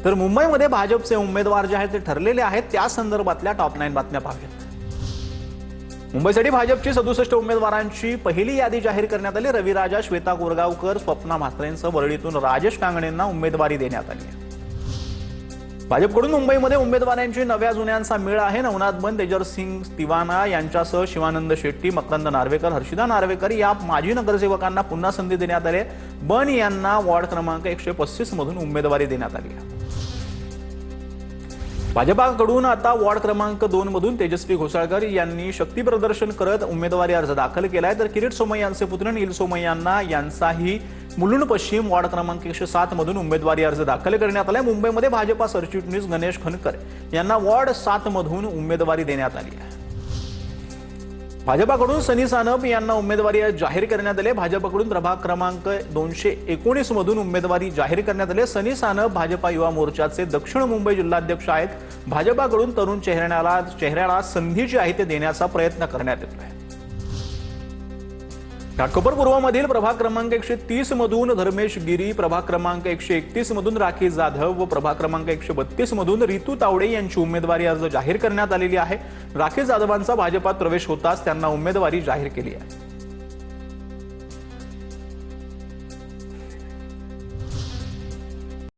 तर मुंबईमध्ये भाजपचे उमेदवार जे आहेत ते ठरलेले आहेत, त्या संदर्भातल्या टॉप 9 बातम्या पाहूयात। मुंबईसाठी भाजपची 67 उमेदवारांची पहिली यादी जाहीर करण्यात आली। रवी राजा, श्वेता कोरगावकर, स्वप्ना म्हात्रेंसह वरळीतून राजेश कांगणेंना उमेदवारी देण्यात आली आहे। भाजपकडून मुंबईमध्ये उमेदवारांची नव्या जुन्यांचा मेळ आहे। नवनाथ बन, तेजरसिंग तिवाना यांच्यासह शिवानंद शेट्टी, मकरंद नार्वेकर, हर्षिदा नार्वेकर या माजी नगरसेवकांना पुन्हा संधी देण्यात आली। बन यांना वॉर्ड क्रमांक 135 मधून उमेदवारी देण्यात आली आहे। भाजपाकडून आता वॉर्ड क्रमांक 2 मधून तेजस्वी घोसाळकर यांनी शक्ती प्रदर्शन करत उमेदवारी अर्ज दाखल केलाय। तर किरीट सोमय्यांचे पुत्र नील सोमय्यांना यांचाही मुलुंड पश्चिम वॉर्ड क्रमांक 107 मधून उमेदवारी अर्ज दाखल करण्यात आलाय। मुंबईमध्ये भाजपा सरचिटणीस गणेश खनकर यांना वॉर्ड 7 मधून उमेदवारी देण्यात आली आहे। भाजपाकडून सनी सानप यांना उमेदवारी जाहीर करण्यात आली। भाजपाकडून प्रभाग क्रमांक 219 मधून उमेदवारी जाहीर करण्यात आली। सनी सानप भाजपा युवा मोर्चाचे दक्षिण मुंबई जिल्हाध्यक्ष आहेत। भाजपाकडून तरुण चेहऱ्याला संधी जी आहे ते देण्याचा प्रयत्न करण्यात येतोय। घाटकोपर पूर्वमधील प्रभाग क्रमांक 130 मधून धर्मेश गिरी, प्रभाग क्रमांक 131 मधून राखी जाधव व प्रभाग क्रमांक 132 मधून रितू तावडे यांची उमेदवारी अर्ज जाहीर करण्यात आलेली आहे। राखी जाधवांचा भाजपात प्रवेश होताच त्यांना उमेदवारी जाहीर केली आहे।